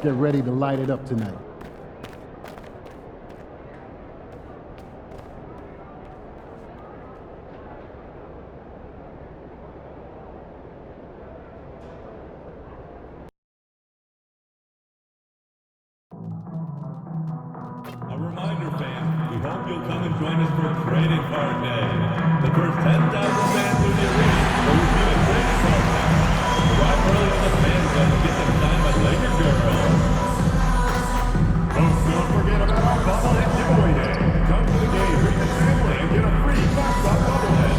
get ready to light it up tonight. A reminder, fans, we hope you'll come and join us for Trading Card Day. The first 10,000 fans through the arena will receive a trading card pack. Arrive early on the fan zone to get them signed by Laker girls. Don't forget about our bobblehead giveaway day. Come to the game, bring your family, and get a free mascot bobblehead.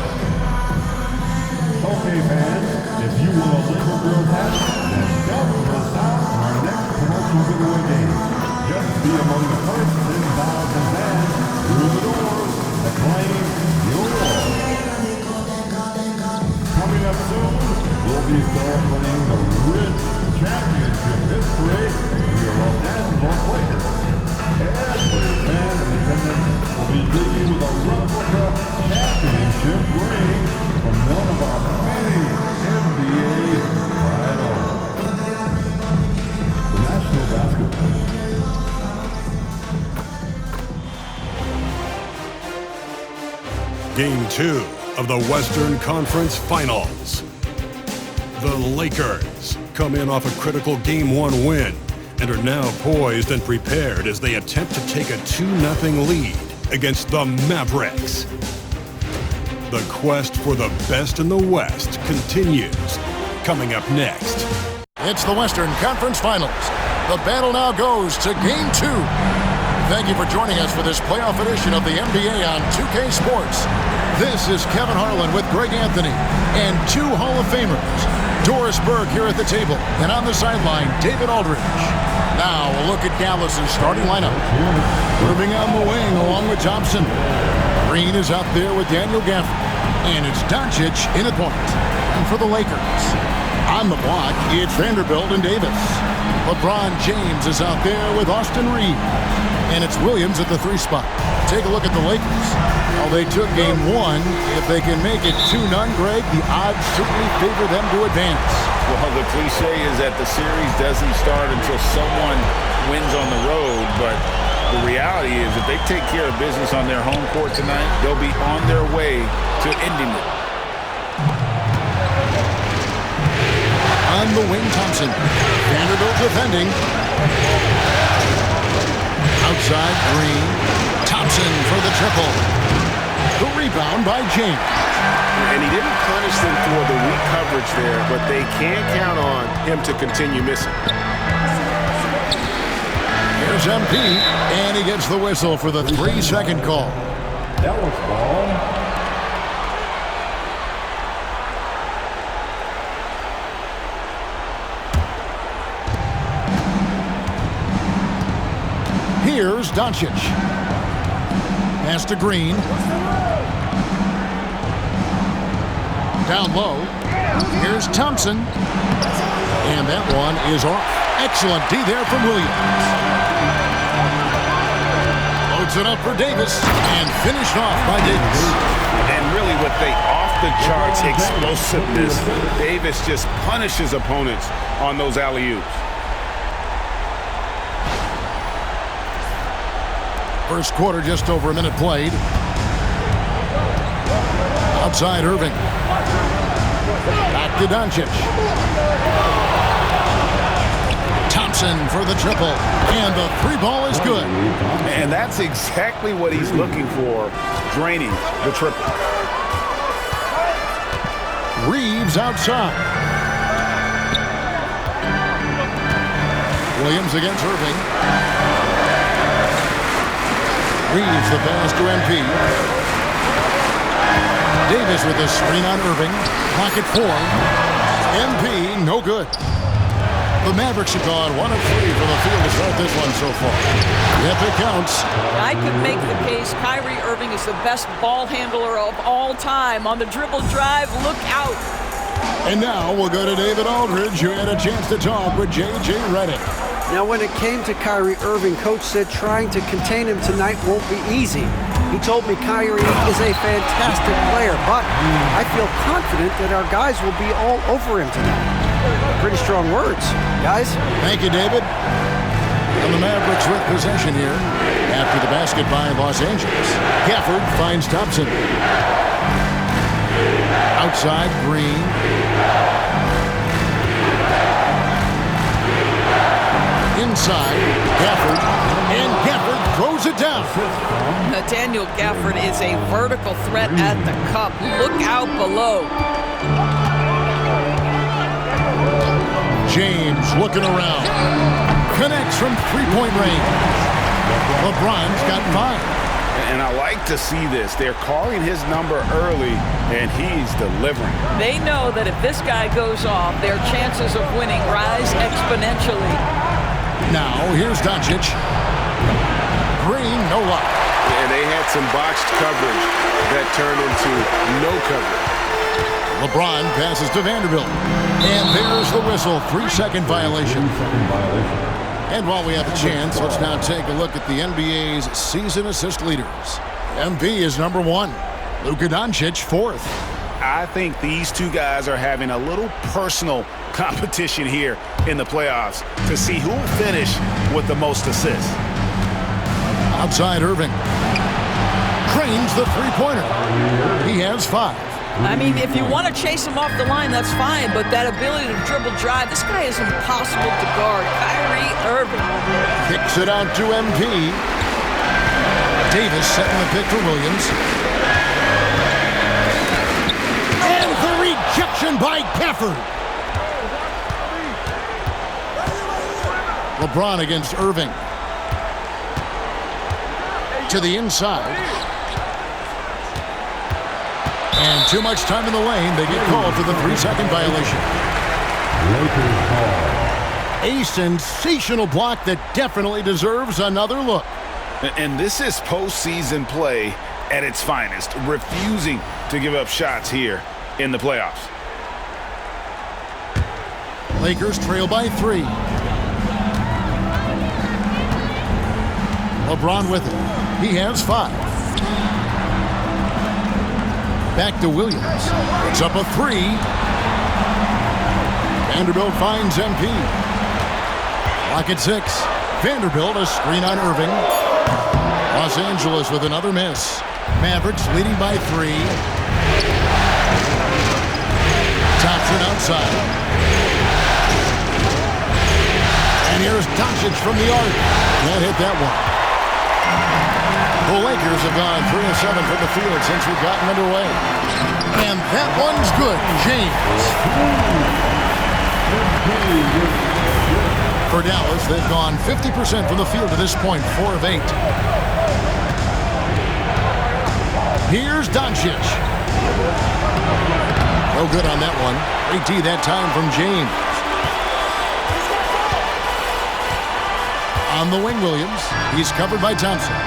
Okay, fans, if you want a Laker Girls hat, then don't miss out on our next promotional giveaway game. Just be among the first 10,000 fans through the doors to claim yours. Coming up soon, we'll be celebrating the rich championship history of your Los Angeles Lakers. Every fan in attendance will be greeted with a replica championship ring from one of our many NBA finals. The National Basketball. Game 2 of the Western Conference Finals. The Lakers come in off a critical Game 1 win and are now poised and prepared as they attempt to take a 2-0 lead against the Mavericks. The quest for the best in the West continues. Coming up next. It's the Western Conference Finals. The battle now goes to Game 2. Thank you for joining us for this playoff edition of the NBA on 2K Sports. This is Kevin Harlan with Greg Anthony and two Hall of Famers, Doris Burke here at the table, and on the sideline, David Aldridge. Now a look at Dallas's starting lineup. Irving on the wing along with Thompson. Green is out there with Daniel Gafford, and it's Doncic in at point. And for the Lakers, on the block, it's Vanderbilt and Davis. LeBron James is out there with Austin Reeves. And it's Williams at the 3 spot. Take a look at the Lakers. Well, they took Game 1. If they can make it 2-0, Greg, the odds certainly favor them to advance. Well, the cliche is that the series doesn't start until someone wins on the road, but the reality is if they take care of business on their home court tonight, they'll be on their way to ending it. On the wing, Thompson. Vanderbilt defending. Outside, Green. Thompson for the triple. The rebound by James. And he didn't punish them for the weak coverage there, but they can't count on him to continue missing. Here's MP, and he gets the whistle for the 3-second call. That was ball. Here's Doncic. Pass to Green. Down low. Here's Thompson. And that one is off. Excellent D there from Williams. Loads it up for Davis. And finished off by Davis. And really with the off-the-charts explosiveness, Davis just punishes opponents on those alley-oops. First quarter, just over a minute played. Outside Irving. Back to Doncic. Thompson for the triple. And the 3 ball is good. And that's exactly what he's looking for, draining the triple. Reeves outside. Williams against Irving. Reeves the pass to MP. Davis with a screen on Irving. Pocket 4. MP, no good. The Mavericks have gone 1 of 3 from the field to start this one so far. Yep, it counts. I could make the case Kyrie Irving is the best ball handler of all time. On the dribble drive, look out. And now we'll go to David Aldridge, who had a chance to talk with J.J. Redick. Now, when it came to Kyrie Irving, Coach said trying to contain him tonight won't be easy. He told me Kyrie is a fantastic player, but I feel confident that our guys will be all over him tonight. Pretty strong words, guys. Thank you, David. And the Mavericks with possession here after the basket by Los Angeles. Gafford finds Thompson. Outside, Green. Inside, Gafford. And Gafford throws it down. Daniel Gafford is a vertical threat at the cup. Look out below. James looking around. Connects from three-point range. LeBron's got 5. And I like to see this. They're calling his number early, and he's delivering. They know that if this guy goes off, their chances of winning rise exponentially. Now, here's Doncic. Green, no luck. And they had some botched coverage that turned into no coverage. LeBron passes to Vanderbilt. And there's the whistle. 3-second violation. And while we have a chance, let's now take a look at the NBA's season assist leaders. MP is number 1. Luka Doncic, 4th. I think these two guys are having a little personal competition here in the playoffs to see who will finish with the most assists. Outside Irving. Cranes the three-pointer. He has 5. I mean, if you want to chase him off the line, that's fine, but that ability to dribble drive, this guy is impossible to guard. Kyrie Irving. Kicks it out to MP. Davis setting the pick for Williams. And the rejection by Gafford. LeBron against Irving. To the inside. And too much time in the lane. They get called for the 3-second violation. A sensational block that definitely deserves another look. And this is postseason play at its finest, refusing to give up shots here in the playoffs. Lakers trail by 3. LeBron with it. He has 5. Back to Williams. It's up a 3. Vanderbilt finds MP. Lock at 6. Vanderbilt a screen on Irving. Los Angeles with another miss. Mavericks leading by 3. Thompson outside. And here's Doncic from the arc. Can't hit that one. The Lakers have gone 3 of 7 from the field since we've gotten underway. And that one's good. James. For Dallas, they've gone 50% from the field to this point, 4 of 8. Here's Doncic. No good on that one. 3-D that time from James. On the wing, Williams. He's covered by Thompson.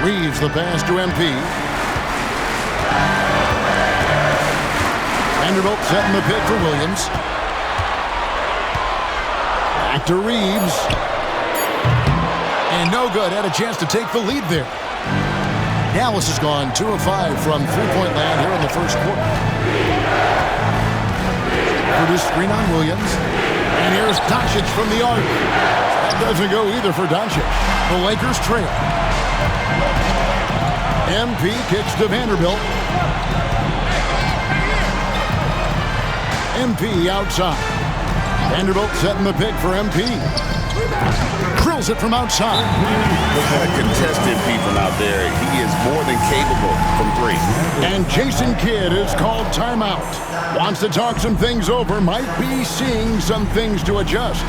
Reeves the pass to MP. Vanderbilt setting the pick for Williams. Back to Reeves. And no good. Had a chance to take the lead there. Dallas has gone 2 of 5 from three-point land here in the first quarter. For this screen on Williams. And here's Doncic from the arc. That doesn't go either for Doncic. The Lakers trail. MP kicks to Vanderbilt. MP outside. Vanderbilt setting the pick for MP. Drills it from outside. Look at a contested feed from out there. He is more than capable from 3. And Jason Kidd is called timeout. Wants to talk some things over. Might be seeing some things to adjust.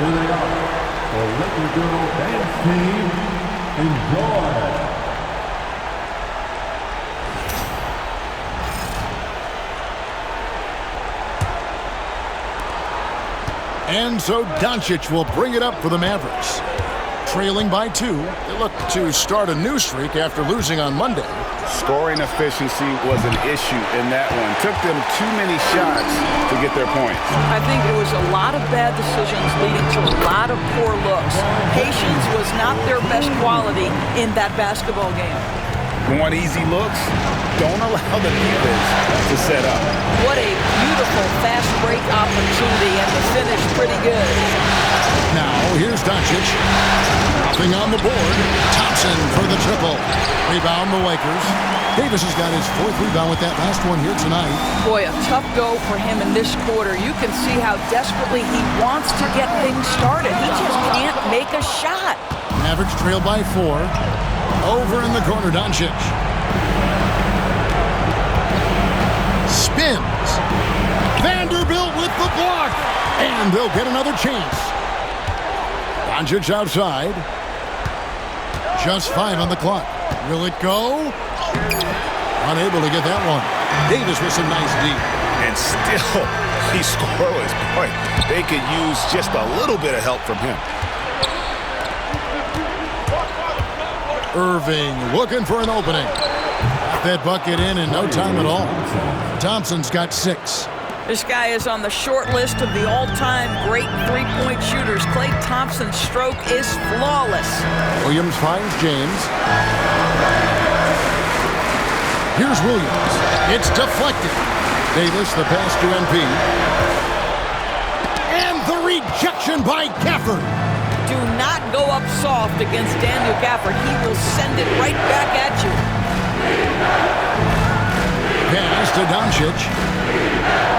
Here they are. The Laker Girl Dance Team. Enjoy. And so Doncic will bring it up for the Mavericks. Trailing by 2, they look to start a new streak after losing on Monday. Scoring efficiency was an issue in that one. Took them too many shots to get their points. I think it was a lot of bad decisions leading to a lot of poor looks. Patience was not their best quality in that basketball game. Want easy looks? Don't allow the defense to set up. What a beautiful fast break opportunity, and the finish pretty good. Now, here's Doncic. Dropping on the board. Thompson for the triple. Rebound the Lakers. Davis has got his 4th rebound with that last one here tonight. Boy, a tough go for him in this quarter. You can see how desperately he wants to get things started. He just can't make a shot. Mavericks trail by 4. Over in the corner, Doncic. Spins. Vanderbilt with the block. And they'll get another chance. Doncic outside. Just 5 on the clock. Will it go? Unable to get that one. Davis with some nice D. And still, he's scoreless. Boy, they could use just a little bit of help from him. Irving looking for an opening. Got that bucket in no time at all. Thompson's got 6. This guy is on the short list of the all-time great three-point shooters. Klay Thompson's stroke is flawless. Williams finds James. Here's Williams. It's deflected. Davis, the pass to MP. And the rejection by Gafford. Do not go up soft against Daniel Gafford. He will send it right back at you. Pass to Doncic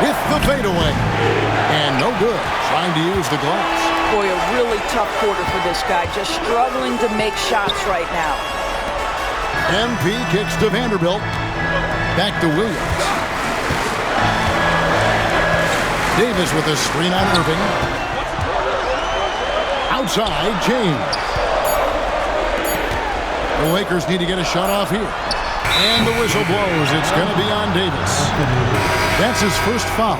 with the fadeaway. And no good. Trying to use the glass. Boy, a really tough quarter for this guy. Just struggling to make shots right now. MP kicks to Vanderbilt. Back to Williams. Davis with a screen on Irving. Outside, James. The Lakers need to get a shot off here. And the whistle blows. It's going to be on Davis. That's his first foul.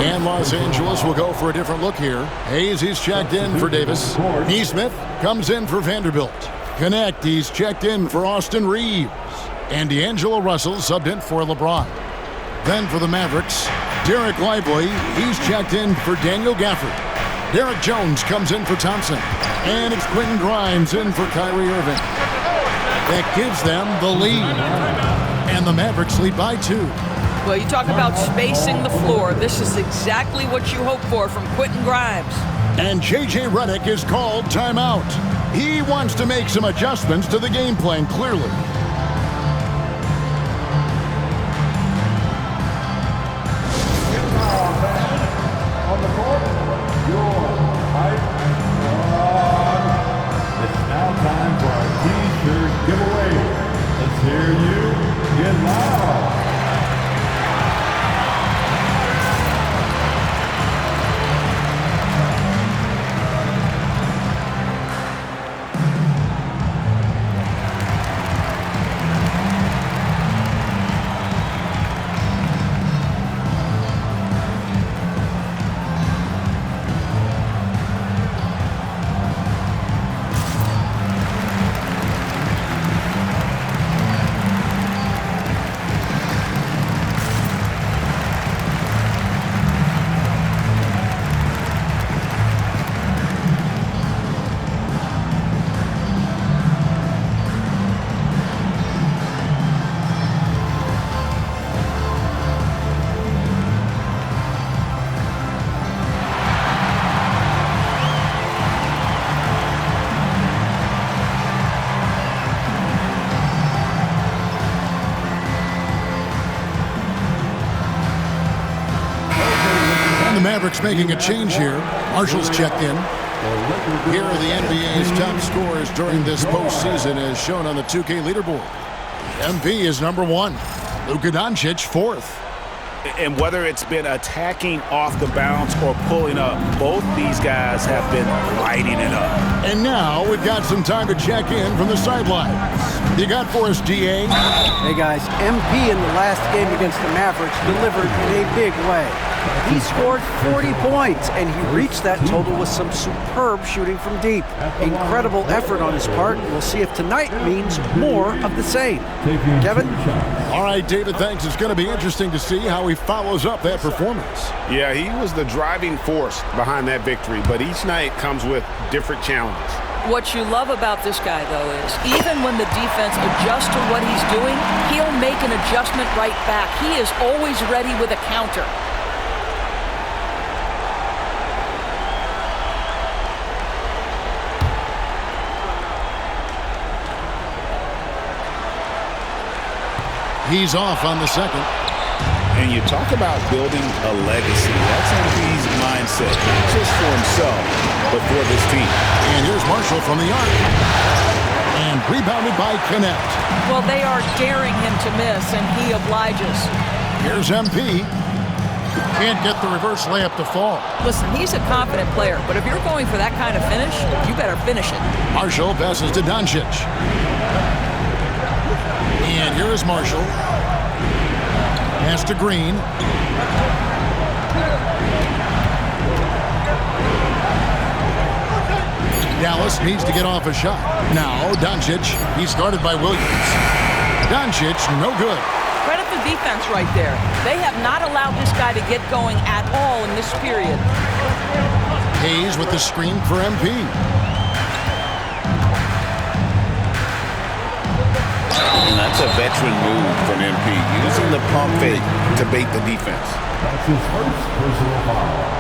And Los Angeles will go for a different look here. Hayes, he's checked in for Davis. Neesmith comes in for Vanderbilt. Connect, he's checked in for Austin Reeves. And D'Angelo Russell subbed in for LeBron. Then for the Mavericks, Derek Lively, he's checked in for Daniel Gafford. Derek Jones comes in for Thompson. And it's Quentin Grimes in for Kyrie Irving. That gives them the lead. And the Mavericks lead by 2. Well, you talk about spacing the floor. This is exactly what you hope for from Quentin Grimes. And J.J. Redick is called timeout. He wants to make some adjustments to the game plan, clearly. On the court, your hype on. It's now time for our T-shirt giveaway. Let's hear you get loud. Mavericks making a change here. Marshall's checked in. Here are the NBA's top scorers during this postseason as shown on the 2K leaderboard. MP is number 1. Luka Doncic, 4th. And whether it's been attacking off the bounce or pulling up, both these guys have been lighting it up. And now we've got some time to check in from the sidelines. You got for us, DA? Hey guys, MP in the last game against the Mavericks delivered in a big way. He scored 40 points, and he reached that total with some superb shooting from deep. Incredible effort on his part. We'll see if tonight means more of the same. Kevin? All right, David, thanks. It's going to be interesting to see how he follows up that performance. Yeah, he was the driving force behind that victory, but each night comes with different challenges. What you love about this guy, though, is even when the defense adjusts to what he's doing, he'll make an adjustment right back. He is always ready with a counter. He's off on the second. And you talk about building a legacy. That's MP's mindset, not just for himself, but for this team. And here's Marshall from the arc. And rebounded by Connect. Well, they are daring him to miss, and he obliges. Here's MP. Can't get the reverse layup to fall. Listen, he's a confident player, but if you're going for that kind of finish, you better finish it. Marshall passes to Doncic. And here is Marshall. Pass to Green. Dallas needs to get off a shot. Now, Doncic. He's guarded by Williams. Doncic, no good. Credit the defense right there. They have not allowed this guy to get going at all in this period. Hayes with the screen for MP. And that's a veteran move from MP, using the pump fake to bait the defense. That's his first personal foul.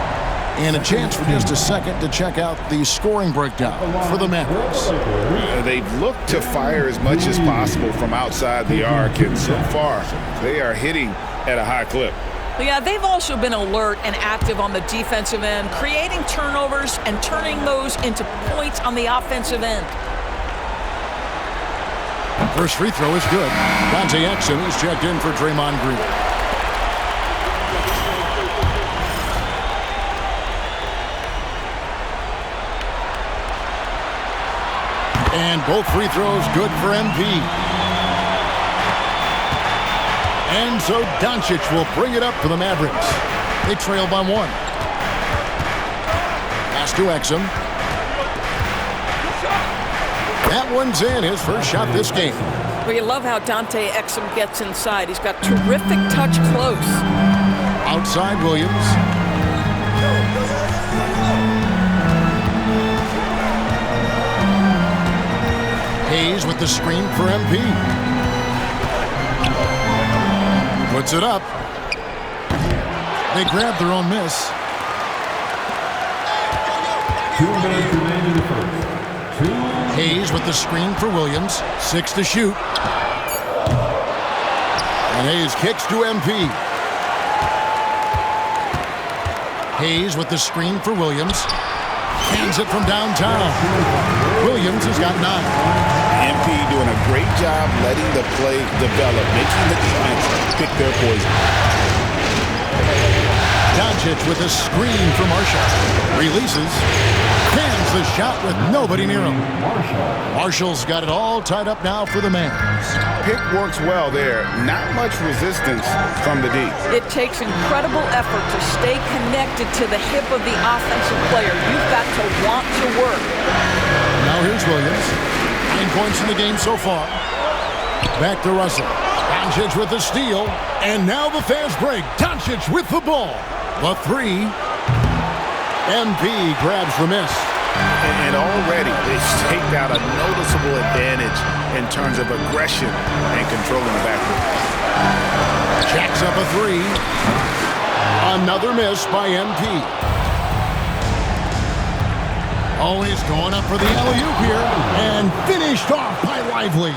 And a chance for just a second to check out the scoring breakdown for the Mavericks. They've looked to fire as much as possible from outside the arc, and so far, they are hitting at a high clip. Yeah, they've also been alert and active on the defensive end, creating turnovers and turning those into points on the offensive end. First free throw is good. Dante Exum is checked in for Draymond Green. And both free throws good for MP. And so Doncic will bring it up for the Mavericks. They trail by one. Pass to Exum. That one's in, his first shot this game. Well, you love how Dante Exum gets inside. He's got terrific touch close. Outside Williams. Hayes with the screen for MP. Puts it up. They grab their own miss. 2 minutes remaining in the first. Hayes with the screen for Williams. 6 to shoot. And Hayes kicks to MP. Hayes with the screen for Williams. Hands it from downtown. Williams has got 9. MP doing a great job letting the play develop, making the defense pick their poison. Doncic with a screen for Marshall. Releases. Cans the shot with nobody near him. Marshall's got it all tied up now for the Mavs. Pick works well there. Not much resistance from the D. It takes incredible effort to stay connected to the hip of the offensive player. You've got to want to work. Now here's Williams. 9 points in the game so far. Back to Russell. Doncic with the steal. And now the fast break. Doncic with the ball. The 3. MP grabs the miss. And already they've staked out a noticeable advantage in terms of aggression and controlling the backcourt. Jacks up a 3. Another miss by MP. Oh, he's going up for the alley-oop here. And finished off by Lively.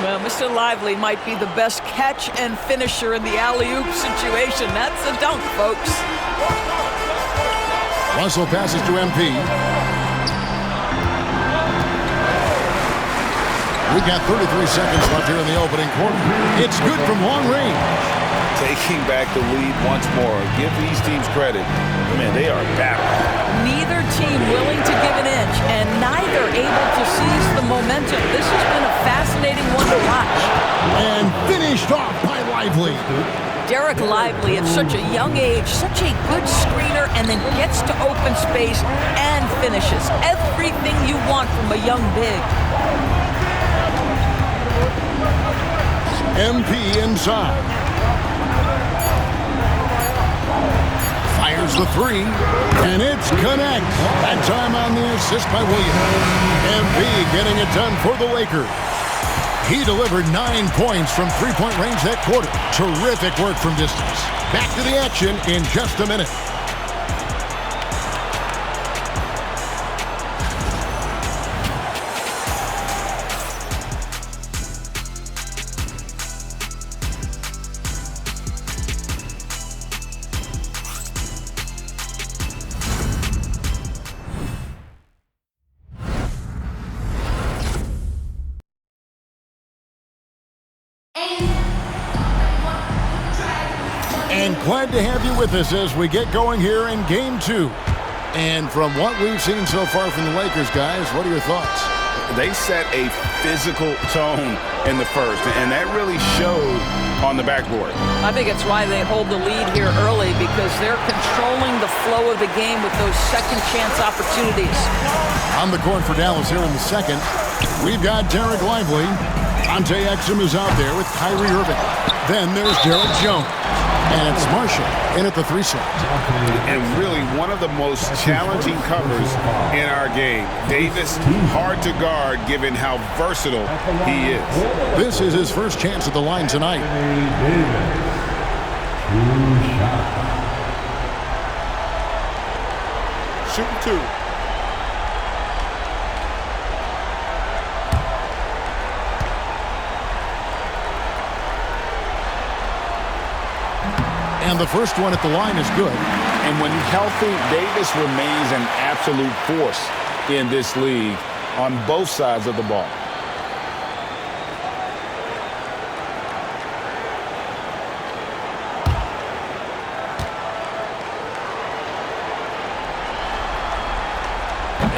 Well, Mr. Lively might be the best catch and finisher in the alley-oop situation. That's a dunk, folks. Russell passes to MP. We've got 33 seconds left here in the opening quarter. It's good from long range. taking back the lead once more. Give these teams credit. Man, they are battling. Neither team willing to give an inch, and neither able to seize the momentum. This has been a fascinating one to watch. And finished off by Lively. Derek Lively, at such a young age, such a good screener, and then gets to open space and finishes. Everything you want from a young big. MP inside. Fires the three, and it's connect. That time on the assist by Williams. MP getting it done for the Lakers. He delivered 9 points from three-point range that quarter. Terrific work from distance. Back to the action in just a minute. And glad to have you with us as we get going here in Game 2. And from what we've seen so far from the Lakers, guys, what are your thoughts? They set a physical tone in the first, and that really showed on the backboard. I think it's why they hold the lead here early, because they're controlling the flow of the game with those second chance opportunities. On the court for Dallas here in the second, we've got Derek Lively. Ante Exum is out there with Kyrie Irving. Then there's Derek Jones. And it's Marshall in at the 3 slot. And really one of the most challenging covers in our game. Davis, hard to guard given how versatile he is. This is his first chance at the line tonight. Shooting 2. And the first one at the line is good. And when healthy, Davis remains an absolute force in this league on both sides of the ball.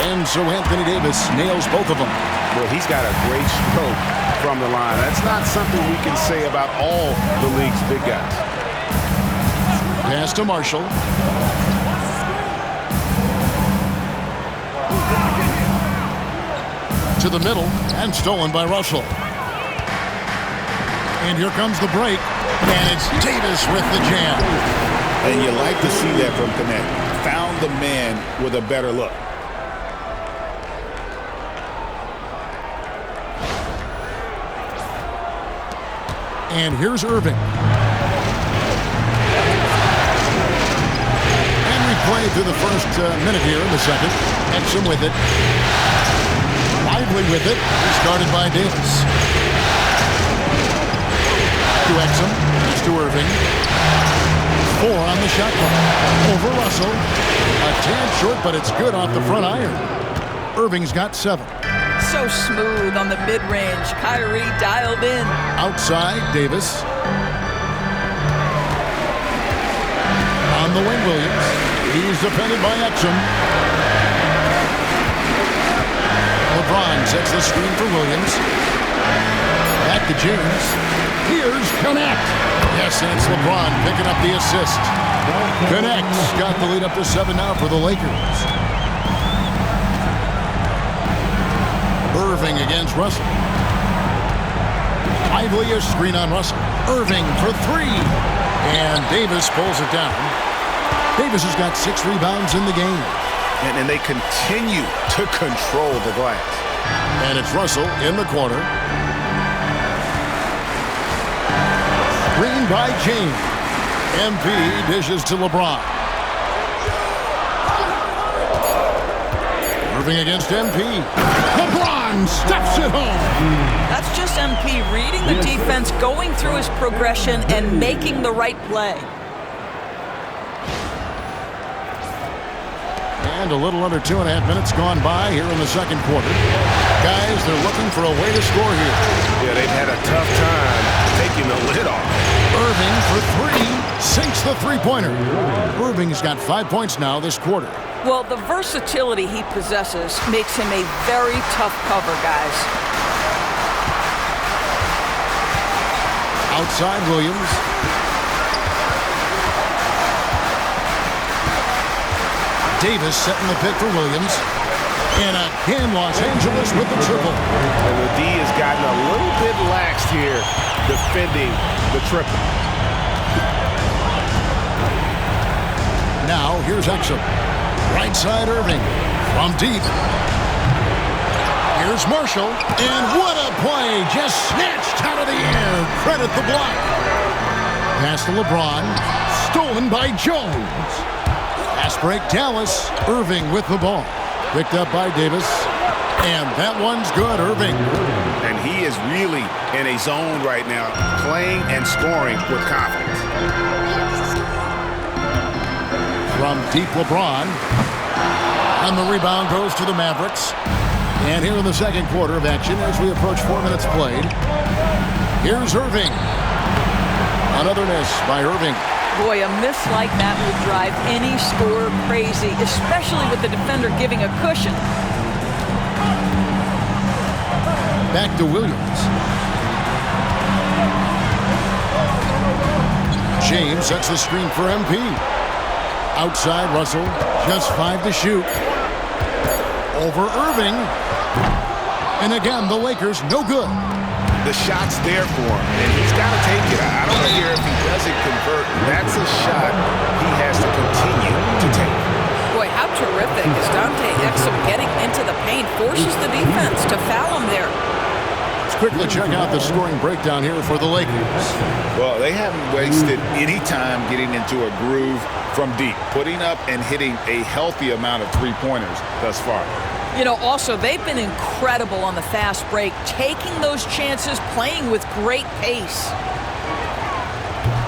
And so Anthony Davis nails both of them. Well, he's got a great stroke from the line. That's not something we can say about all the league's big guys. Pass to Marshall. To the middle, and stolen by Russell. And here comes the break, and it's Davis with the jam. And you like to see that from Connect. Found the man with a better look. And here's Irving. Play through the first minute here in the second. Exum with it. Lively with it. Started by Davis. To Exum. It's to Irving. 4 on the shot clock. Over Russell. A tad short, but it's good off the front iron. Irving's got 7. So smooth on the mid-range. Kyrie dialed in. Outside, Davis. On the wing, Williams. He's defended by Exum. LeBron sets the screen for Williams. Back to James. Here's Connect. Yes, and it's LeBron picking up the assist. Connect's got the lead up to 7 now for the Lakers. Irving against Russell. Lively a screen on Russell. Irving for 3. And Davis pulls it down. Davis has got 6 rebounds in the game. And they continue to control the glass. And it's Russell in the corner. Screen by James. MP dishes to LeBron. Irving against MP. LeBron steps it home. That's just MP reading the defense, going through his progression, and making the right play. And a little under 2.5 minutes gone by here in the second quarter. Guys, they're looking for a way to score here. Yeah, they've had a tough time taking the lid off. Irving for 3. the three-pointer. Irving's got 5 points now this quarter. Well, the versatility he possesses makes him a very tough cover, guys. Outside Williams. Davis setting the pick for Williams. And again, Los Angeles with the triple. And the D has gotten a little bit laxed here defending the triple. Now, here's Exum. Right side Irving. From deep. Here's Marshall. And what a play. Just snatched out of the air. Credit the block. Pass to LeBron. Stolen by Jones. Fast break Dallas. Irving with the ball. Picked up by Davis. And that one's good, Irving. And he is really in a zone right now, playing and scoring with confidence. From deep LeBron. And the rebound goes to the Mavericks. And here in the second quarter of action as we approach 4 minutes played. Here's Irving. Another miss by Irving. Boy, a miss like that would drive any scorer crazy, especially with the defender giving a cushion. Back to Williams. James sets the screen for MP. Outside Russell, just 5 to shoot. Over Irving. And again, the Lakers no good. The shot's there for him, and he's got to take it. I don't care if he doesn't convert. That's a shot he has to continue to take. Boy, how terrific is Dante Exum getting into the paint, forces the defense to foul him there. Let's quickly check out the scoring breakdown here for the Lakers. Well, they haven't wasted any time getting into a groove from deep, putting up and hitting a healthy amount of three-pointers thus far. You know, also, they've been incredible on the fast break, taking those chances, playing with great pace.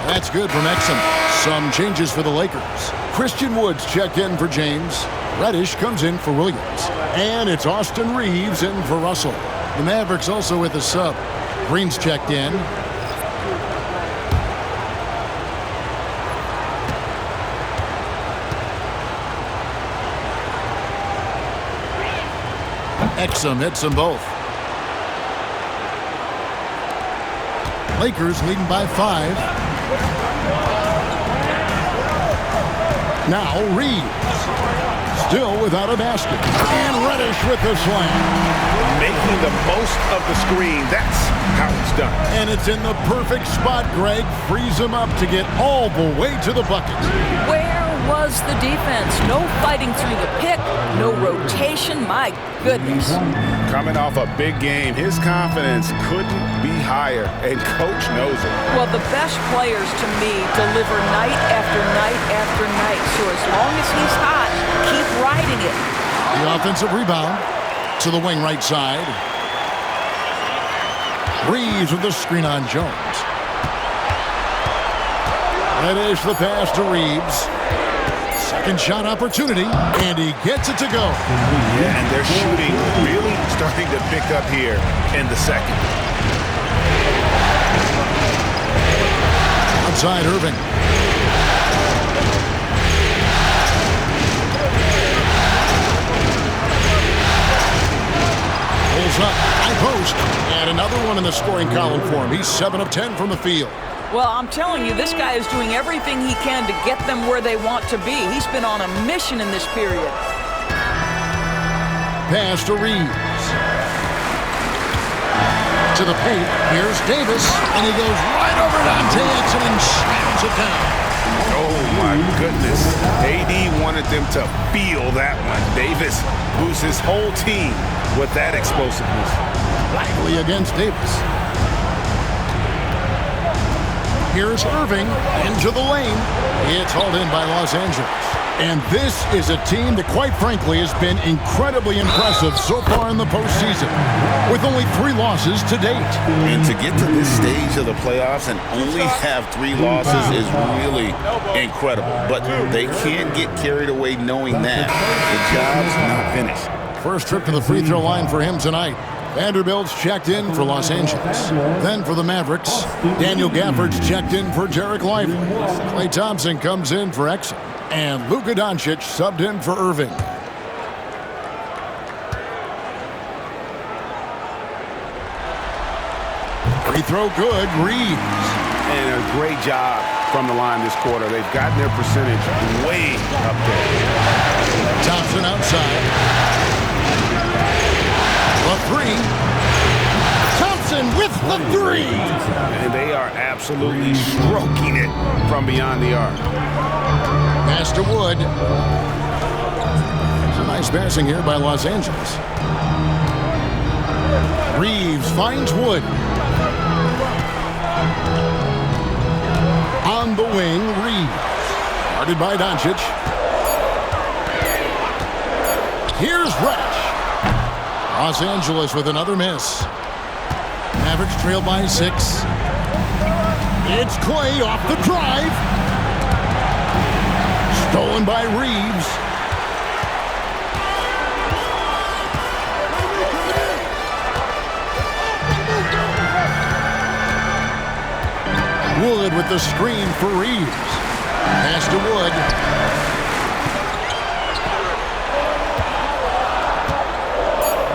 That's good from Exum. Some changes for the Lakers. Christian Woods checked in for James. Reddish comes in for Williams. And it's Austin Reeves in for Russell. The Mavericks also with a sub. Green's checked in. Exum hits them both. Lakers leading by 5. Now Reeves. Still without a basket. And Reddish with the slam. Making the most of the screen. That's how it's done. And it's in the perfect spot, Greg. Frees him up to get all the way to the bucket. Where was the defense? No fighting through the pick, no rotation. My goodness. Coming off a big game, his confidence couldn't be higher, and coach knows it. Well, the best players to me deliver night after night after night. So as long as he's hot, keep riding it. The offensive rebound to the wing right side. Reeves with the screen on Jones. Reddish the pass to Reeves. Second shot opportunity, and he gets it to go. Yeah, and their shooting really starting to pick up here in the second. Outside Irving. Pulls up, high post, and another one in the scoring column for him. He's 7 of 10 from the field. Well, I'm telling you, this guy is doing everything he can to get them where they want to be. He's been on a mission in this period. Pass to Reeves. To the paint. Here's Davis, and he goes right over Dante Exum and slams it down. Oh, my goodness. AD wanted them to feel that one. Davis moves his whole team with that explosiveness. Lively against Davis. Here's Irving into the lane. It's hauled in by Los Angeles. And this is a team that, quite frankly, has been incredibly impressive so far in the postseason, with only 3 losses to date. And to get to this stage of the playoffs and only have 3 losses is really incredible. But they can't get carried away knowing that the job's not finished. First trip to the free throw line for him tonight. Vanderbilt's checked in for Los Angeles. Then for the Mavericks, Daniel Gafford's checked in for Jarek Lively. Klay Thompson comes in for Exum. And Luka Doncic subbed in for Irving. Free throw good, Reeves. And a great job from the line this quarter. They've gotten their percentage way up there. Thompson outside. The three. Thompson with the three. And they are absolutely stroking it from beyond the arc. Pass to Wood. Some nice passing here by Los Angeles. Reeves finds Wood. On the wing, Reeves. Guarded by Doncic. Here's Reddish. Los Angeles with another miss. Mavericks trail by 6. It's Klay off the drive. Stolen by Reeves. Wood with the screen for Reeves. Pass to Wood.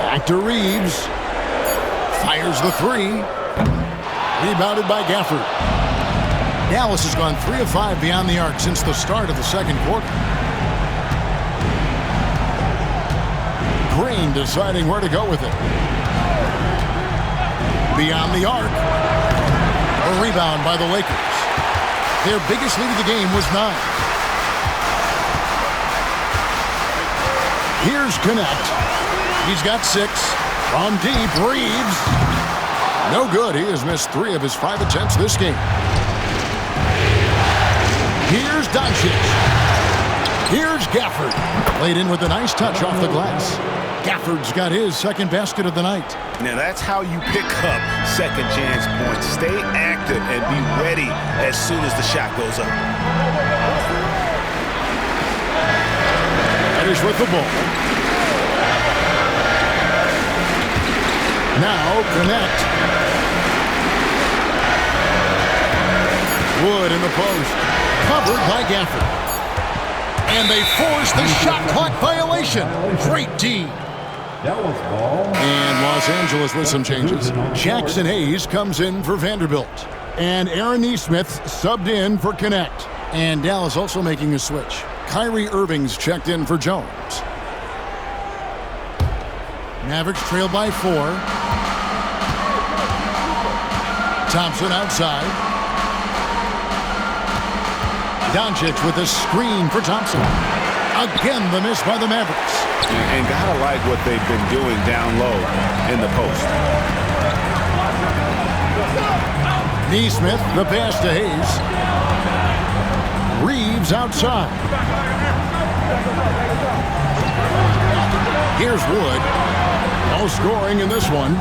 Back to Reeves. Fires the three. Rebounded by Gafford. Dallas has gone 3 of 5 beyond the arc since the start of the second quarter. Green deciding where to go with it. Beyond the arc. A rebound by the Lakers. Their biggest lead of the game was 9. Here's Connect. He's got 6. From deep, Reeves. No good. He has missed 3 of his 5 attempts this game. Here's Doncic. Here's Gafford. Played in with a nice touch off the glass. Gafford's got his second basket of the night. Now that's how you pick up second chance points. Stay active and be ready as soon as the shot goes up. Reddish with the ball. Now Connect. Wood in the post. Covered by Gafford. And they force the shot clock violation. Great D. And Los Angeles with some changes. Jackson Hayes comes in for Vanderbilt. And Aaron Nesmith subbed in for Connect. And Dallas also making a switch. Kyrie Irving's checked in for Jones. Mavericks trail by 4. Thompson outside. Doncic with a screen for Thompson. Again, the miss by the Mavericks. And gotta like what they've been doing down low in the post. Nesmith, the pass to Hayes. Reeves outside. Here's Wood. No scoring in this one.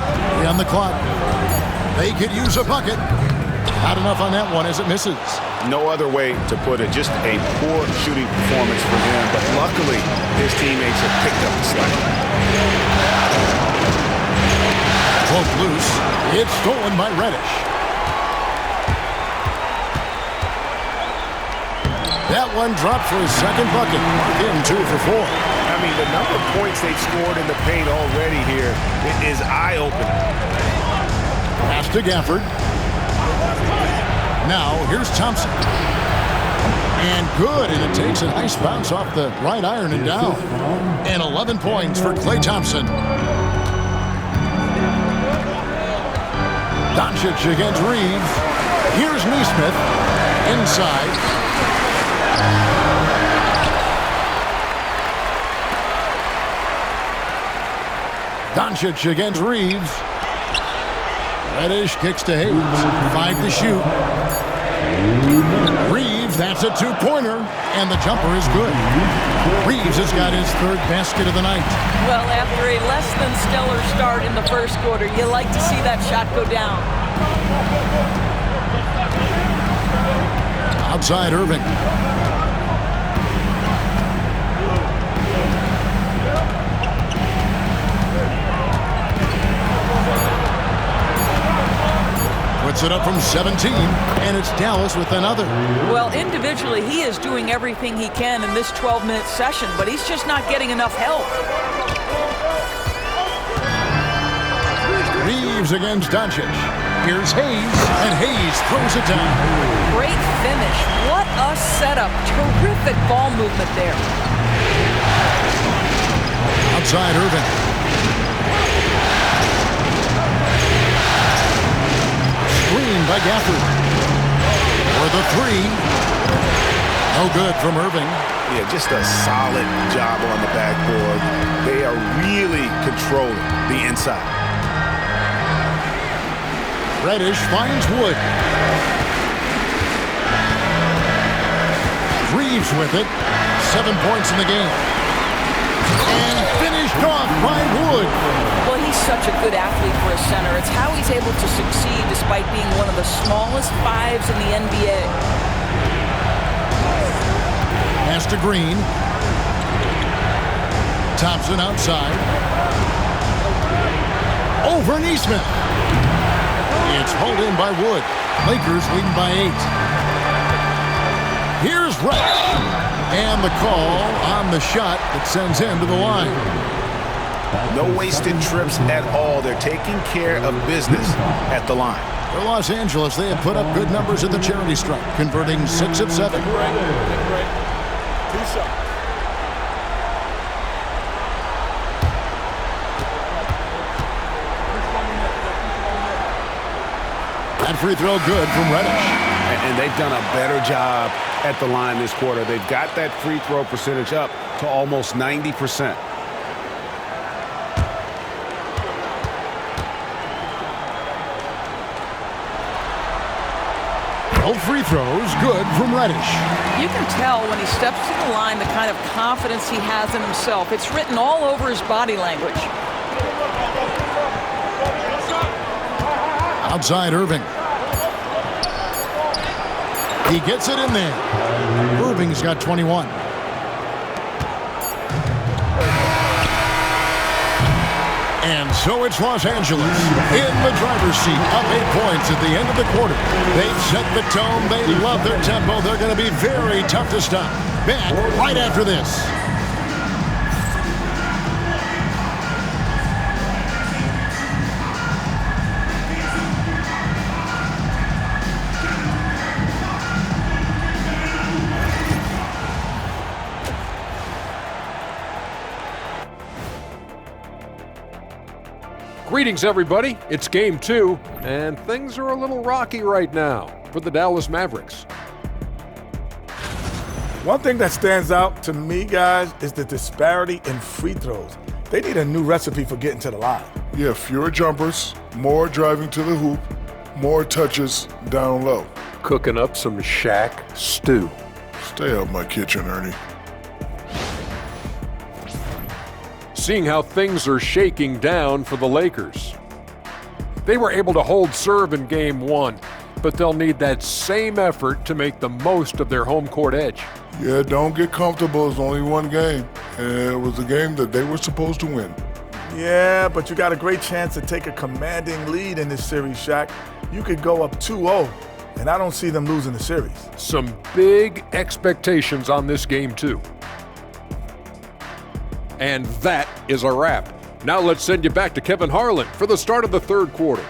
On the clock. They could use a bucket. Not enough on that one as it misses. No other way to put it. Just a poor shooting performance for him. But luckily, his teammates have picked up the slack. Cloak loose. It's stolen by Reddish. That one dropped for his second bucket. Mark him 2 for 4. I mean, the number of points they've scored in the paint already here is eye-opening. Pass to Gafford. Now, here's Thompson. And good, and it takes a nice bounce off the right iron and down. And 11 points for Klay Thompson. Doncic against Reeves. Here's Nesmith. Inside. Doncic against Reeves. Reddish kicks to Hayes. 5 to shoot. Reeves, that's a 2-pointer, and the jumper is good. Reeves has got his 3rd basket of the night. Well, after a less than stellar start in the first quarter, you like to see that shot go down. Outside Irving. puts it up from 17, and it's Dallas with another. Well, individually, he is doing everything he can in this 12-minute session, but he's just not getting enough help. Reeves against Doncic. Here's Hayes, and Hayes throws it down. Great finish. What a setup. Terrific ball movement there. Outside Irving. Screen by Gafford. For the three. No good from Irving. Yeah, just a solid job on the backboard. They are really controlling the inside. Reddish finds Wood. Reeves with it. 7 points in the game. And finished off by Wood. Well, he's such a good athlete for a center. It's how he's able to succeed despite being one of the smallest fives in the NBA. Pass to Green. Thompson outside. Over Neesmith. It's hauled in by Wood. Lakers leading by 8. Here's Reddish. And the call on the shot that sends him to the line. No wasted trips at all. They're taking care of business at the line. For Los Angeles, they have put up good numbers at the charity stripe, converting 6 of 7. That free throw good from Reddish. And they've done a better job at the line this quarter. They've got that free throw percentage up to almost 90%. Both free throws good from Reddish. You can tell when he steps to the line the kind of confidence he has in himself. It's written all over his body language. Outside Irving. He gets it in there. Irving's got 21. And so it's Los Angeles in the driver's seat, up 8 points at the end of the quarter. They've set the tone. They love their tempo. They're going to be very tough to stop. Back right after this. Greetings, everybody. It's Game 2, and things are a little rocky right now for the Dallas Mavericks. One thing that stands out to me, guys, is the disparity in free throws. They need a new recipe for getting to the line. Yeah, fewer jumpers, more driving to the hoop, more touches down low. Cooking up some Shaq stew. Stay out my kitchen, Ernie. Seeing how things are shaking down for the Lakers. They were able to hold serve in Game 1, but they'll need that same effort to make the most of their home court edge. Yeah, don't get comfortable. It's only one game, and it was a game that they were supposed to win. Yeah, but you got a great chance to take a commanding lead in this series, Shaq. You could go up 2-0, and I don't see them losing the series. Some big expectations on this game, too. And that is a wrap. Now let's send you back to Kevin Harlan for the start of the third quarter.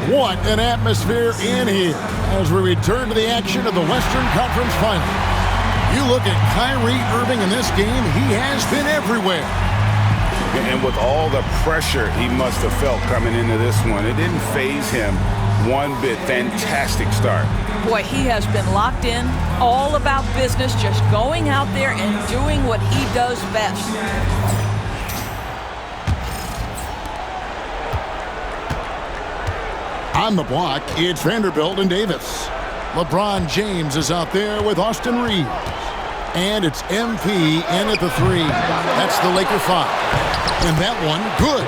What an atmosphere in here as we return to the action of the Western Conference Final. You look at Kyrie Irving in this game, he has been everywhere. And with all the pressure he must have felt coming into this one, it didn't faze him one bit. Fantastic start. Boy, he has been locked in, all about business, just going out there and doing what he does best. On the block, it's Vanderbilt and Davis. LeBron James is out there with Austin Reeves. And it's MP in at the 3. That's the Laker 5. And that one, good.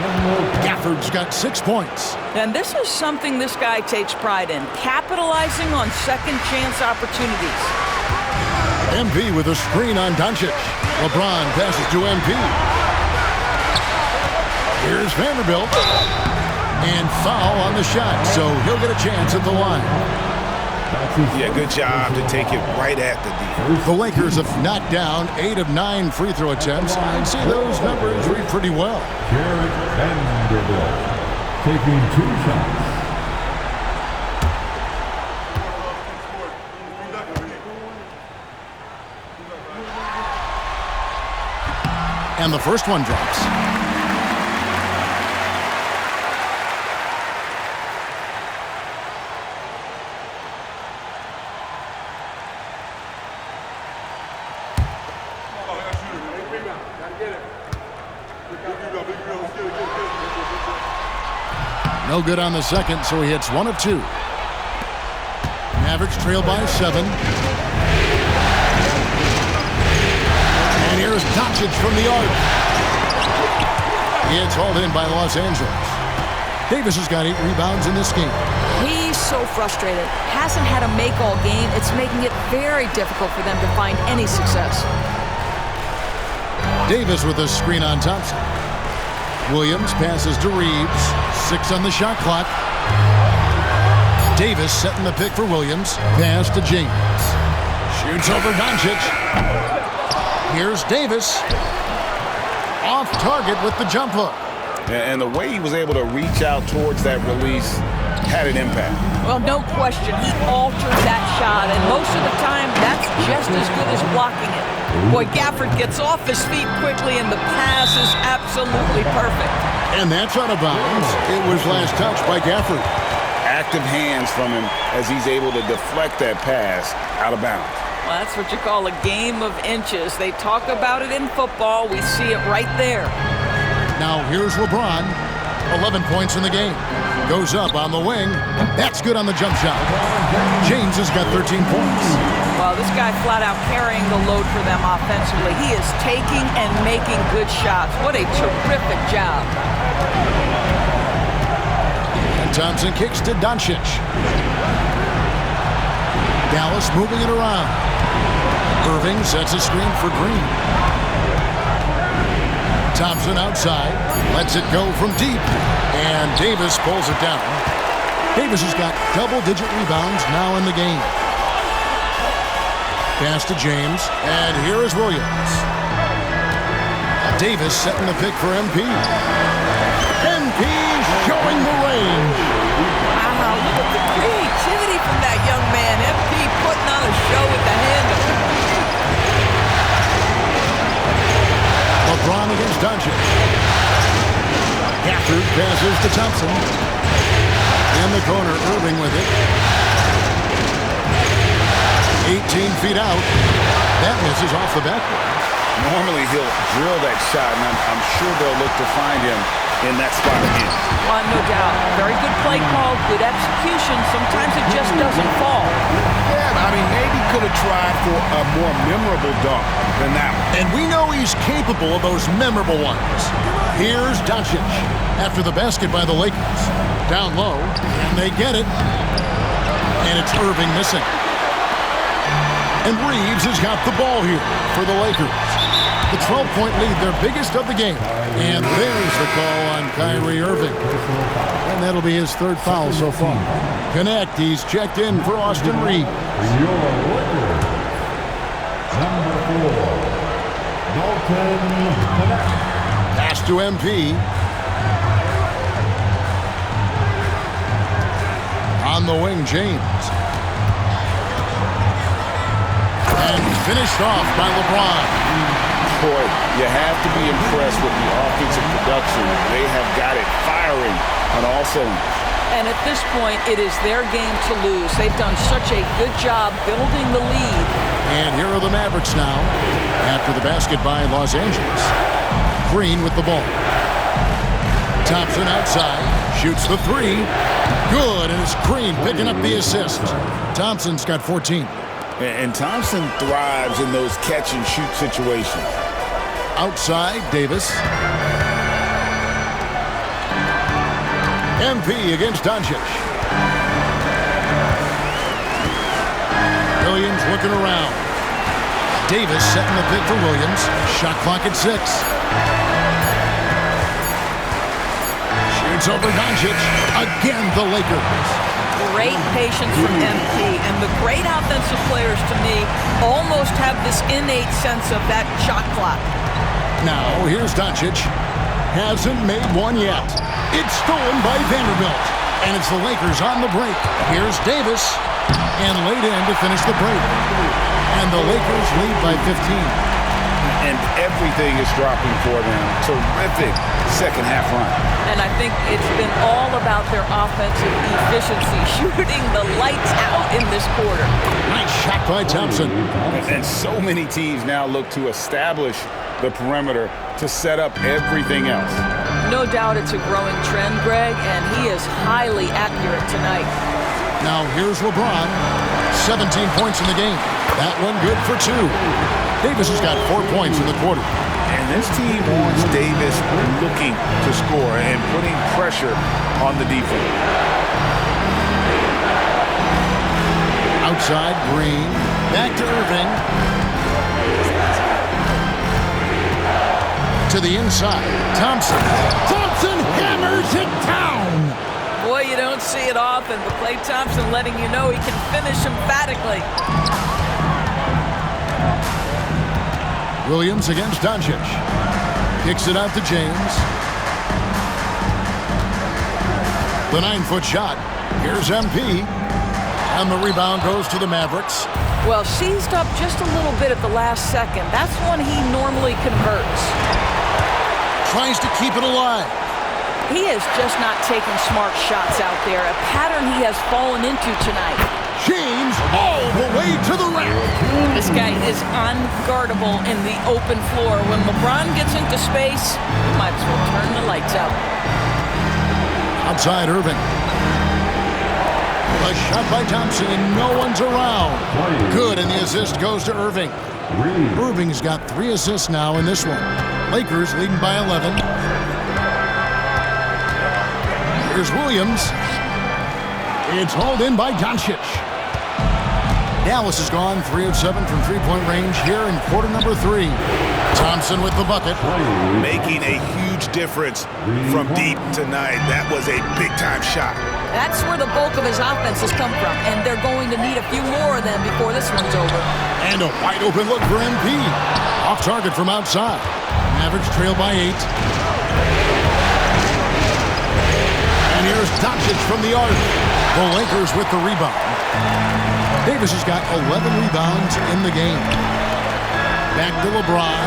Gafford's got 6 points. And this is something this guy takes pride in, capitalizing on second chance opportunities. MP with a screen on Doncic. LeBron passes to MP. Here's Vanderbilt. And foul on the shot, so he'll get a chance at the line. Yeah, good job to take it right at the D. The Lakers have knocked down 8 of 9 free throw attempts. I'd say those numbers read pretty well. Jarrett Vanderbilt taking 2 shots. And the first one drops. No good on the second, so he hits 1 of 2. Mavericks trail by 7. And here's Doncic from the arc. It's hauled in by Los Angeles. Davis has got 8 rebounds in this game. He's so frustrated. Hasn't had a make all game. It's making it very difficult for them to find any success. Davis with a screen on Thompson. Williams passes to Reeves. 6 on the shot clock. Davis setting the pick for Williams. Pass to James. Shoots over Doncic. Here's Davis. Off target with the jump hook. And the way he was able to reach out towards that release had an impact. Well, no question. He altered that shot, and most of the time, that's just as good as blocking it. Boy, Gafford gets off his feet quickly, and the pass is absolutely perfect. And that's out of bounds. It was last touched by Gafford. Active hands from him as he's able to deflect that pass out of bounds. Well, that's what you call a game of inches. They talk about it in football. We see it right there. Now here's LeBron. 11 points in the game. Goes up on the wing. That's good on the jump shot. James has got 13 points. Well, this guy flat out carrying the load for them offensively. He is taking and making good shots. What a terrific job. And Thompson kicks to Doncic. Dallas moving it around. Irving sets a screen for Green. Thompson outside. Lets it go from deep. And Davis pulls it down. Davis has got double-digit rebounds now in the game. Pass to James. And here is Williams. Davis setting the pick for MP. MP showing the range. Wow, look at the creativity from that young man. MP putting on a show with the handle. LeBron against Doncic. Gafford passes to Thompson. In the corner, Irving with it. 18 feet out. That misses off the backboard. Normally he'll drill that shot, and I'm sure they'll look to find him in that spot again. Well, no doubt. Very good play call, good execution. Sometimes it just doesn't fall. Yeah, I mean, maybe could have tried for a more memorable dunk than that one. And we know he's capable of those memorable ones. Here's Doncic after the basket by the Lakers. Down low, and they get it. And it's Irving missing. And Reeves has got the ball here for the Lakers. The 12-point lead, their biggest of the game. And there's the call on Kyrie Irving. And that'll be his 3rd foul so far. Connect, he's checked in for Austin Reeves. Your Lakers, number 4, Dalton Connect. Pass to MP. On the wing, James. And finished off by LeBron. Boy, you have to be impressed with the offensive production. They have got it firing on all cylinders. And at this point, it is their game to lose. They've done such a good job building the lead. And here are the Mavericks now after the basket by Los Angeles. Green with the ball. Thompson outside. Shoots the 3. Good, and it's Green picking up the assist. Thompson's got 14. And Thompson thrives in those catch-and-shoot situations. Outside, Davis. MP against Doncic. Williams looking around. Davis setting the pick for Williams. Shot clock at 6. Shoots over Doncic. Again, the Lakers. Great patience from MP, and the great offensive players, to me, almost have this innate sense of that shot clock. Now, here's Doncic. Hasn't made one yet. It's stolen by Vanderbilt, and it's the Lakers on the break. Here's Davis, and laid in to finish the break. And the Lakers lead by 15. And everything is dropping for them. Terrific second half run. And I think it's been all about their offensive efficiency, shooting the lights out in this quarter. Nice shot by Thompson. And so many teams now look to establish the perimeter to set up everything else. No doubt it's a growing trend, Greg, and he is highly accurate tonight. Now here's LeBron. 17 points in the game. That one good for 2. Davis has got 4 points in the quarter. And this team wants Davis looking to score and putting pressure on the defense. Outside, Green. Back to Irving. To the inside. Thompson. Thompson hammers it down. Boy, you don't see it often, but Klay Thompson letting you know he can finish emphatically. Williams against Doncic. Kicks it out to James. The 9-foot shot. Here's MP. And the rebound goes to the Mavericks. Well, seized up just a little bit at the last second. That's when he normally converts. Tries to keep it alive. He is just not taking smart shots out there, a pattern he has fallen into tonight. James all the way to the rack. This guy is unguardable in the open floor. When LeBron gets into space, you might as well turn the lights out. Outside Irving. A shot by Thompson and no one's around. Good, and the assist goes to Irving. Irving's got 3 assists now in this one. Lakers leading by 11. Here's Williams. It's hauled in by Doncic. Dallas has gone 3 of 7 from three-point range here in quarter number 3. Thompson with the bucket. Making a huge difference from deep tonight. That was a big-time shot. That's where the bulk of his offense has come from, and they're going to need a few more of them before this one's over. And a wide-open look for MP. Off target from outside. Mavericks trail by 8. And here's Doncic from the arc. The Lakers with the rebound. Davis has got 11 rebounds in the game. Back to LeBron.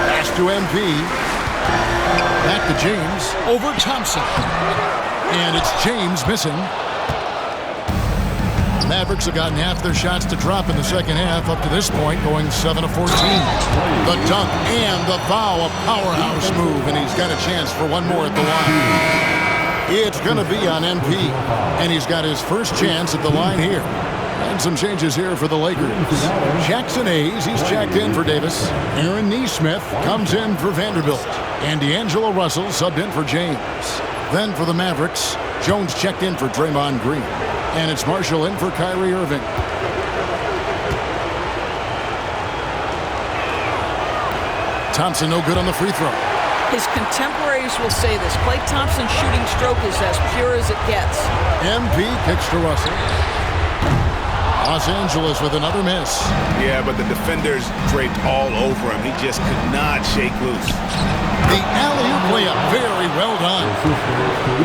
Pass to MP. Back to James. Over Thompson. And it's James missing. Mavericks have gotten half their shots to drop in the second half up to this point, going 7 of 14. The dunk and the foul, a powerhouse move, and he's got a chance for one more at the line. It's going to be on MP, and he's got his first chance at the line here. And some changes here for the Lakers. Jackson Hayes, he's checked in for Davis. Aaron Nesmith comes in for Vanderbilt. And D'Angelo Russell subbed in for James. Then for the Mavericks, Jones checked in for Draymond Green. And it's Marshall in for Kyrie Irving. Thompson no good on the free throw. His contemporaries will say this. Klay Thompson's shooting stroke is as pure as it gets. MP kicks to Russell. Los Angeles with another miss. Yeah, but the defenders draped all over him. He just could not shake loose. The alley-oop layup, very well done.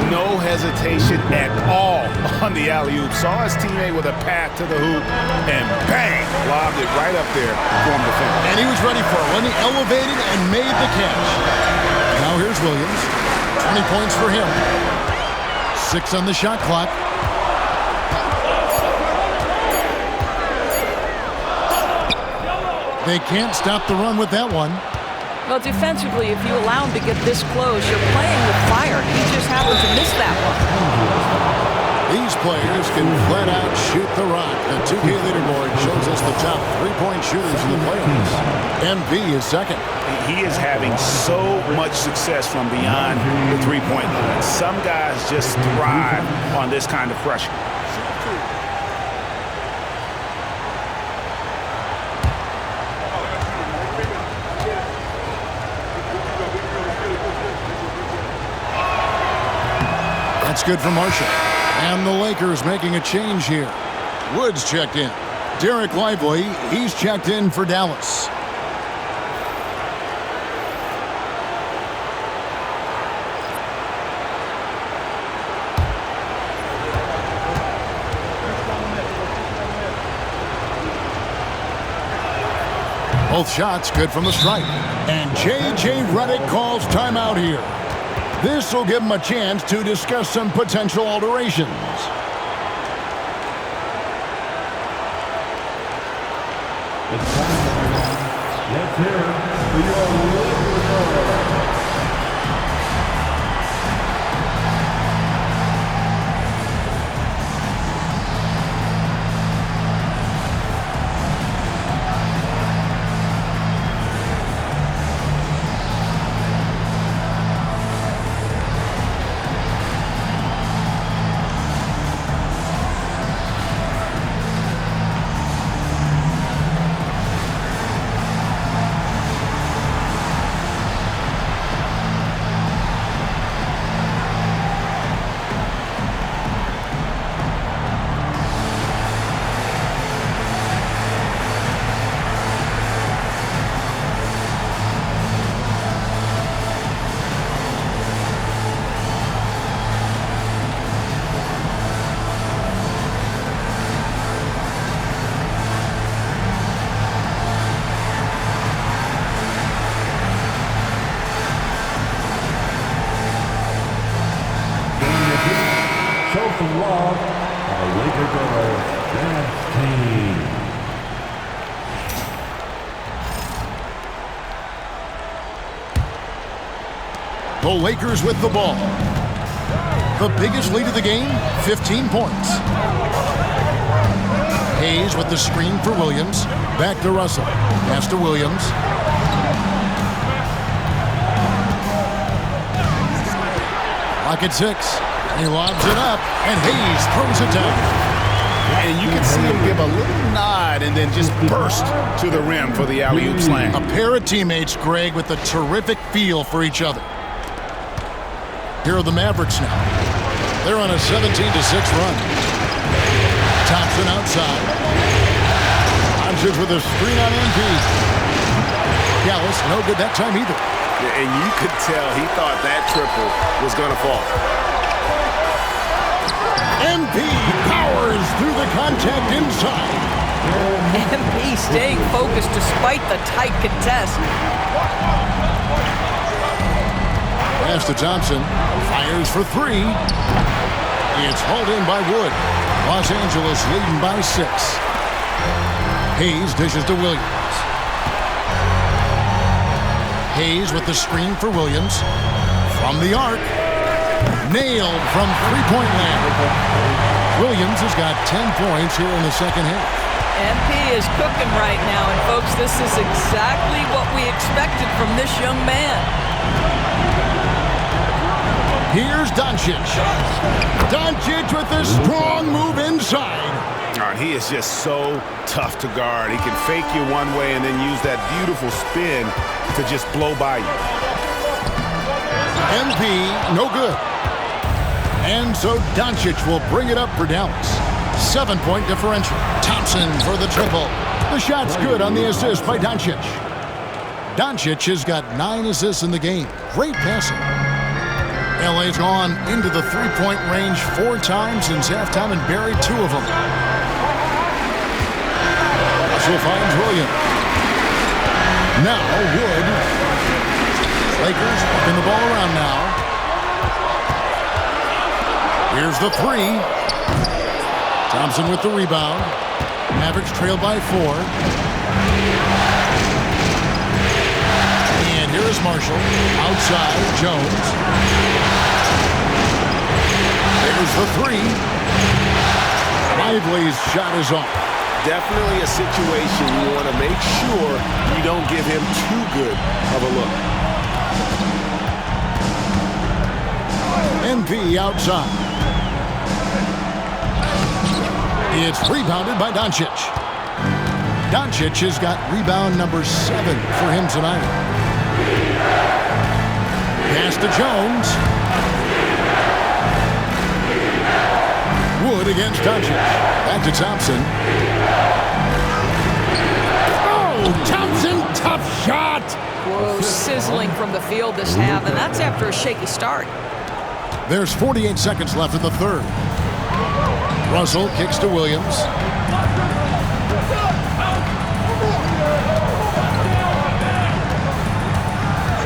No hesitation at all on the alley-oop. Saw his teammate with a path to the hoop, and bang, lobbed it right up there for him to finish. And he was ready for it when he elevated and made the catch. Now here's Williams. 20 points for him. 6 on the shot clock. They can't stop the run with that one. Well, defensively, if you allow him to get this close, you're playing with fire. He just happened to miss that one. These players can flat out shoot the rock. The 2K leaderboard shows us the top three-point shooters in the playoffs. MP is second. He is having so much success from beyond the three-point line. Some guys just thrive on this kind of pressure. That's good for Marshall. And the Lakers making a change here. Woods checked in. Derek Lively, he's checked in for Dallas. Both shots good from the stripe. And J.J. Redick calls timeout here. This will give him a chance to discuss some potential alterations. It's time. Let's hear it for your Lakers. Show some love, our Laker girls dance team. The Lakers with the ball. The biggest lead of the game, 15 points. Hayes with the screen for Williams. Back to Russell. Pass to Williams. Lock at 6. He lobs it up, and Hayes throws it down. And you can see him give a little nod and then just burst to the rim for the alley-oop slam. A pair of teammates, Greg, with a terrific feel for each other. Here are the Mavericks now. They're on a 17-6 run. Thompson outside. Doncic with a screen on MP. Dallas, no good that time either. And you could tell he thought that triple was going to fall. MP powers through the contact inside. MP staying focused despite the tight contest. Pass to Thompson. Fires for 3. It's hauled in by Wood. Los Angeles leading by 6. Hayes dishes to Williams. Hayes with the screen for Williams. From the arc. Nailed from three-point land. Williams has got 10 points here in the second half. MP is cooking right now, and folks, this is exactly what we expected from this young man. Here's Doncic. Doncic with a strong move inside. He is just so tough to guard. He can fake you one way and then use that beautiful spin to just blow by you. MP, no good. And so Doncic will bring it up for Dallas. 7-point differential. Thompson for the triple. The shot's good on the assist by Doncic. Doncic has got 9 assists in the game. Great passing. LA's gone into the three-point range 4 times since halftime and buried 2 of them. Russell finds Williams. Now Wood. Lakers working the ball around now. Here's the 3. Thompson with the rebound. Mavericks trail by 4. And here is Marshall. Outside, Jones. There's the 3. Lively's shot is off. Definitely a situation you want to make sure you don't give him too good of a look. MP outside. It's rebounded by Doncic. Doncic has got rebound number 7 for him tonight. Pass to Jones. Wood against Doncic. Back to Thompson. Oh, Thompson, tough shot. Whoa, sizzling from the field this half, and that's after a shaky start. There's 48 seconds left in the third. Russell kicks to Williams.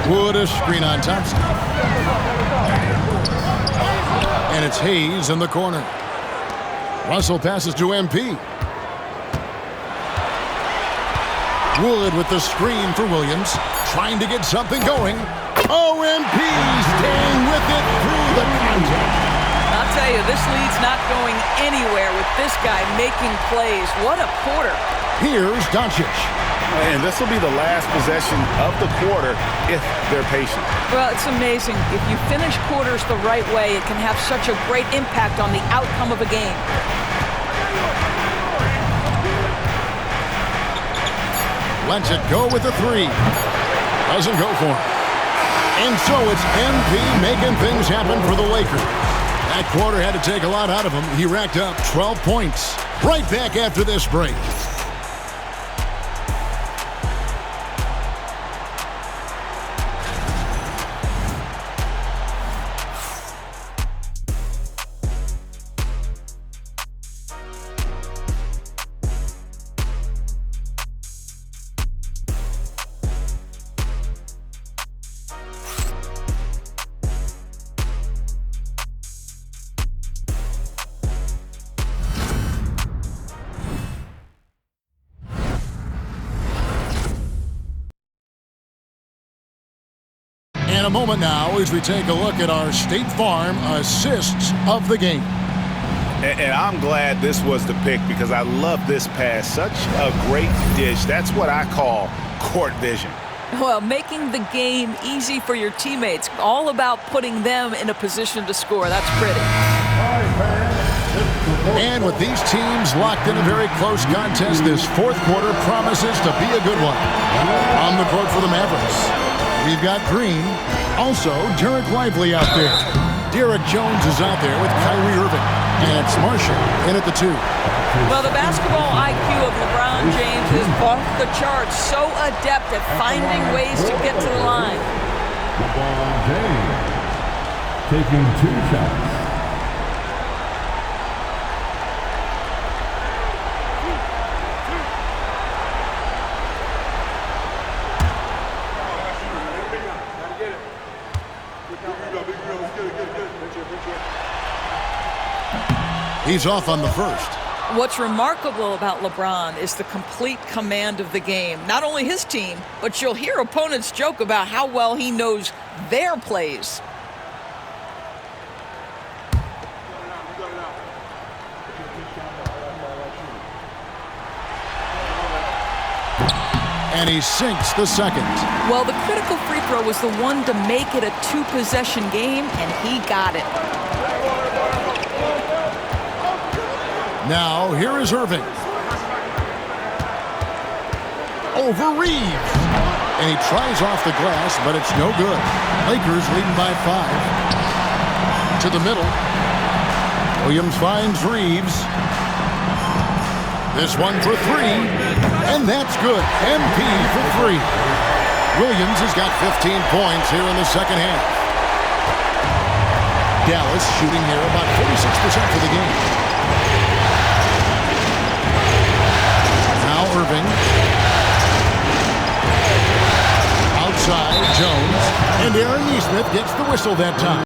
Wood a screen on Thompson. And it's Hayes in the corner. Russell passes to MP. Wood with the screen for Williams. Trying to get something going. Oh, MP staying with it through the contact. I'll tell you, this lead's not going anywhere with this guy making plays. What a quarter. Here's Doncic. And this will be the last possession of the quarter if they're patient. Well, it's amazing. If you finish quarters the right way, it can have such a great impact on the outcome of a game. Lets it go with the 3. Doesn't go for it. And so it's MP making things happen for the Lakers. That quarter had to take a lot out of him. He racked up 12 points. Right back after this break. In a moment now as we take a look at our State Farm assists of the game. And I'm glad this was the pick because I love this pass. Such a great dish. That's what I call court vision. Well, making the game easy for your teammates. All about putting them in a position to score. That's pretty. And with these teams locked in a very close contest, this fourth quarter promises to be a good one. On the court for the Mavericks, we've got Green. Also, Derek Lively out there. Derek Jones is out there with Kyrie Irving. And it's Marshall in at the 2. Well, the basketball IQ of LeBron James is off the charts. So adept at finding ways to get to the line. LeBron James taking 2 shots. He's off on the first. What's remarkable about LeBron is the complete command of the game. Not only his team, but you'll hear opponents joke about how well he knows their plays. And he sinks the second. Well, the critical free throw was the one to make it a 2-possession game, and he got it. Now, here is Irving. Over Reeves. And he tries off the glass, but it's no good. Lakers leading by 5. To the middle. Williams finds Reeves. This one for 3. And that's good. MP for 3. Williams has got 15 points here in the second half. Dallas shooting here about 46% for the game. Irving. Outside, Jones. And Aaron Nesmith gets the whistle that time.